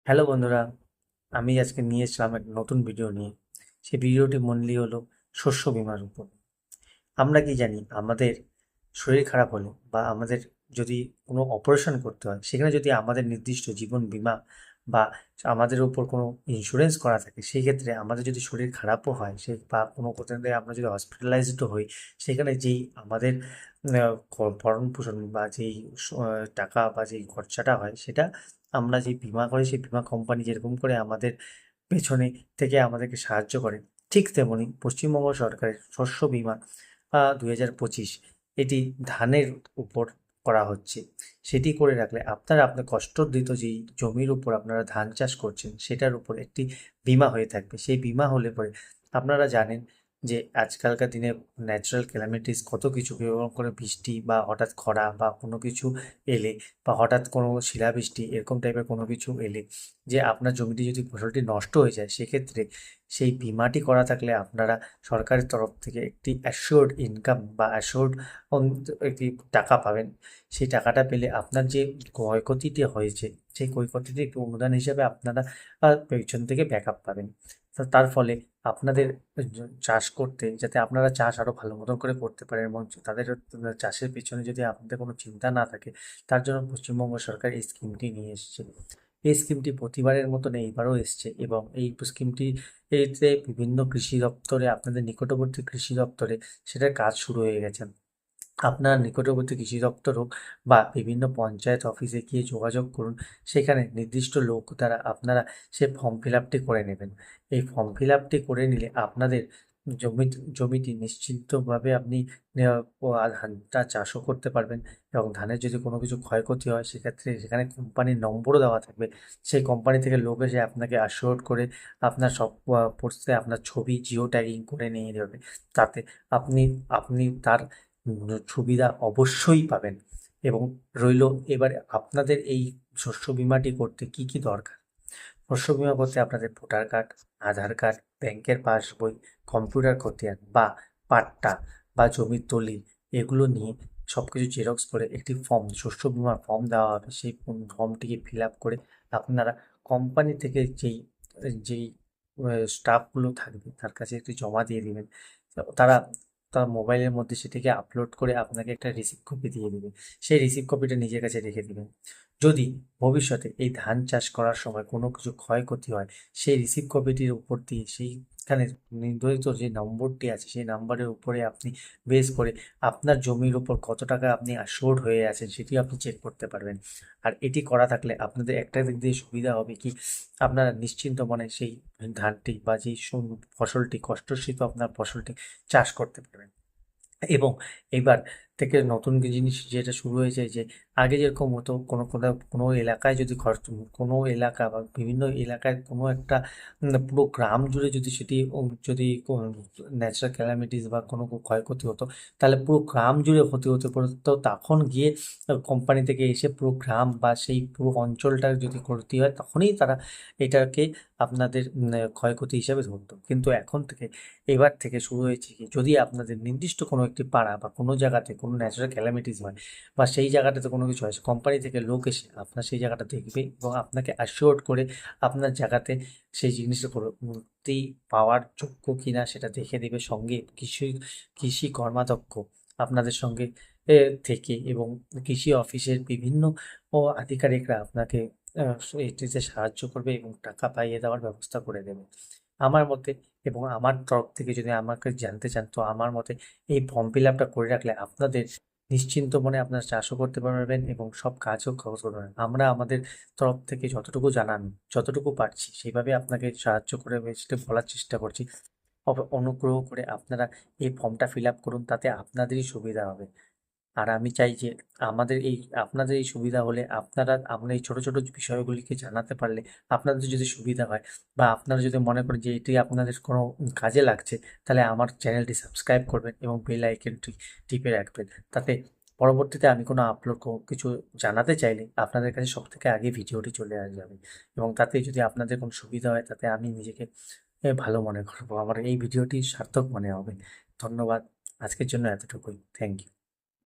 Hello বন্ধুরা, আমি আজকে নিয়ে এসলাম একটা নতুন ভিডিও নিয়ে। সেই ভিডিওটি মূলই হলো শস্য বীমার উপর। আমরা কি জানি আমাদের শরীর খারাপ হলে বা আমাদের যদি কোনো অপারেশন করতে হয়, সেখানে যদি আমাদের নির্দিষ্ট জীবন বীমা বা আমাদের উপর কোনো ইন্স্যুরেন্স করা থাকে, সেই ক্ষেত্রে আমাদের যদি শরীর খারাপও হয় সে বা কোনো কোথাও থেকে আমরা যদি হসপিটালাইজডও হই, সেখানে যেই আমাদের ভরণ পোষণ বা যেই টাকা বা যেই খরচাটা হয় সেটা আমরা যেই বীমা করি সেই বীমা কোম্পানি যেরকম করে আমাদের পেছনে থেকে আমাদেরকে সাহায্য করে, ঠিক তেমনি পশ্চিমবঙ্গ সরকারের শস্য বীমা 2025 এটি ধানের উপর করা হচ্ছে। সেটি করে রাখলে আপনার কষ্টরৃত যেই জমির উপর আপনারা ধান চাষ করছেন সেটার উপর একটি বীমা হয়ে থাকবে। সেই বীমা হলে পরে আপনারা জানেন যে আজকালকার দিনে ন্যাচারাল ক্যালামিটিস কত কিছু, যেরকম করে বৃষ্টি বা হঠাৎ খরা বা কোনো কিছু এলে বা হঠাৎ কোনো শিলাবৃষ্টি এরকম টাইপের কোনো কিছু এলে যে আপনার জমিটি যদি ফসলটি নষ্ট হয়ে যায়, সেক্ষেত্রে সেই বীমাটি করা থাকলে আপনারা সরকারের তরফ থেকে একটি অ্যাসিওরড ইনকাম বা অ্যাসিওরড একটি টাকা পাবেন। সেই টাকাটা পেলে আপনার যে ক্ষয়ক্ষতিটি হয়েছে সেই ক্ষয়ক্ষতিটি একটু অনুদান হিসাবে আপনারা পেছন থেকে ব্যাকআপ পাবেন। তো তার ফলে আপনাদের চাষ করতে, যাতে আপনারা চাষ আরও ভালো মতন করে করতে পারেন এবং তাদের চাষের পেছনে যদি আপনাদের কোনো চিন্তা না থাকে, তার জন্য পশ্চিমবঙ্গ সরকার এই স্কিমটি নিয়ে এসেছে। এই স্কিমটি প্রতিবারের মতন এইবারও এসছে এবং এই স্কিমটি এতে বিভিন্ন কৃষি দপ্তরে, আপনাদের নিকটবর্তী কৃষি দপ্তরে সেটার কাজ শুরু হয়ে গেছে। আপনার নিকটবর্তী কৃষি দপ্তর হোক বা বিভিন্ন পঞ্চায়েত অফিসে গিয়ে যোগাযোগ করুন। সেখানে নির্দিষ্ট লোক দ্বারা আপনারা সে ফর্ম ফিল আপটি করে নেবেন। এই ফর্ম ফিল আপটি করে নিলে আপনাদের জমিটি নিশ্চিন্তভাবে আপনি ধানটা চাষও করতে পারবেন এবং ধানের যদি কোনো কিছু ক্ষয়ক্ষতি হয় সেক্ষেত্রে সেখানে কোম্পানির নম্বরও দেওয়া থাকবে। সেই কোম্পানি থেকে লোক এসে আপনাকে অ্যাসিওর করে আপনার সব পোস্টে আপনার ছবি জিও ট্যাগিং করে নিয়ে যাবে। তাতে আপনি আপনি তার সুবিধা অবশ্যই পাবেন। এবং রইল এবারে আপনাদের এই শস্য বীমাটি করতে কি কি দরকার। শস্য বীমা করতে আপনাদের ভোটার কার্ড, আধার কার্ড, ব্যাংকের পাসবই, কম্পিউটার খতিয়ান বা পাট্টা বা জমির দলিল এগুলো নিয়ে সব কিছু জেরক্স করে একটি ফর্ম, শস্য বীমার ফর্ম দেওয়া হবে। সেই ফর্মটিকে ফিল আপ করে আপনারা কোম্পানি থেকে যেই স্টাফগুলো থাকবে তার কাছে একটি জমা দিয়ে দিবেন। তো তারা তার মোবাইলের মধ্যে সেটিকে আপলোড করে আপনাকে একটা রিসিপ্ট কপি দিয়ে দেবে। সেই রিসিপ্ট কপিটা নিজের কাছে রেখে দিবেন। যদি ভবিষ্যতে এই ধান চাষ করার সময় কোনো কিছু ক্ষয়ক্ষতি হয়, সেই রিসিপ্ট কপিটির উপর দিয়ে সেইখানে নির্ধারিত যে নম্বরটি আছে সেই নম্বরের উপরে আপনি বেস করে আপনার জমির উপর কত টাকা আপনি অ্যাসিওরড হয়ে আছেন সেটি আপনি চেক করতে পারবেন। আর এটি করা থাকলে আপনাদের একটা দিক দিয়ে সুবিধা হবে কি, আপনারা নিশ্চিন্ত মনে সেই ধানটি বা যেই ফসলটি কষ্টসাধ্য আপনার ফসলটি চাষ করতে পারবেন। এবং এবার থেকে নতুন কি জিনিস যেটা শুরু হয়েছে যে আগে যেরকম হতো কোথাও কোনো এলাকায় যদি কোনো এলাকা বা বিভিন্ন এলাকায় কোনো একটা পুরো গ্রাম জুড়ে যদি সেটি যদি ন্যাচারাল ক্যালামিটিস বা কোনো ক্ষয়ক্ষতি হতো, তাহলে পুরো গ্রাম জুড়ে ক্ষতি হতে পারতো। তখন গিয়ে কোম্পানি থেকে এসে পুরো গ্রাম বা সেই পুরো অঞ্চলটার যদি ক্ষতি হয় তখনই তারা এটাকে আপনাদের ক্ষয়ক্ষতি হিসাবে ধরতো। কিন্তু এখন থেকে এবার থেকে শুরু হয়েছে কি, যদি আপনাদের নির্দিষ্ট কোনো একটি পাড়া বা কোনো জায়গাতে কোনো ন্যাচারাল ক্যালামিটিস হয় বা সেই জায়গাটাতে কোনো কিছু হয়, কোম্পানি থেকে লোক এসে আপনার সেই জায়গাটা দেখবে এবং আপনাকে অ্যাসিওরড করে আপনার জায়গাতে সেই জিনিসটা করতে পাওয়ার যোগ্য কিনা সেটা দেখে দেবে। সঙ্গে কৃষি কর্মাধ্যক্ষ আপনাদের সঙ্গে থেকে এবং কৃষি অফিসের বিভিন্ন আধিকারিকরা আপনাকে এটিতে সাহায্য করবে এবং টাকা পাইয়ে দেওয়ার ব্যবস্থা করে দেবে আমার মতে। এবং আমার তরফ থেকে যদি আমাকে জানতে চান, তো আমার মতে এই ফর্ম ফিল আপটা করে রাখলে আপনাদের নিশ্চিন্ত মনে আপনারা চাষও করতে পারবেন এবং সব কাজও করতে পারবেন। আমরা আমাদের তরফ থেকে যতটুকু জানান, যতটুকু পারছি সেইভাবে আপনাকে সাহায্য করে সেটা বলার চেষ্টা করছি। অনুগ্রহ করে আপনারা এই ফর্মটা ফিল আপ করুন, তাতে আপনাদেরই সুবিধা হবে। আর আমি চাই যে আপনাদের এই সুবিধা হলে আমরা এই ছোট ছোট বিষয়গুলিকে জানাতে পারলে আপনাদের যদি সুবিধা হয় বা আপনারা যদি মনে করেন যে এটি আপনাদের কোনো কাজে লাগছে, তাহলে আমার চ্যানেলটি সাবস্ক্রাইব করবেন এবং বেল আইকনটি টিপে রাখবেন। তাতে পরবর্তীতে আমি কোনো আপলোড কিছু জানাতে চাইলে আপনাদের কাছে সব থেকে আগে ভিডিওটি চলে যাবে এবং তাতে যদি আপনাদের কোনো সুবিধা হয় তাতে আমি নিজেকে ভালো মনে করবো, আমার এই ভিডিওটি সার্থক মনে হবে। ধন্যবাদ, আজকের জন্য এতটুকুই। Thank you.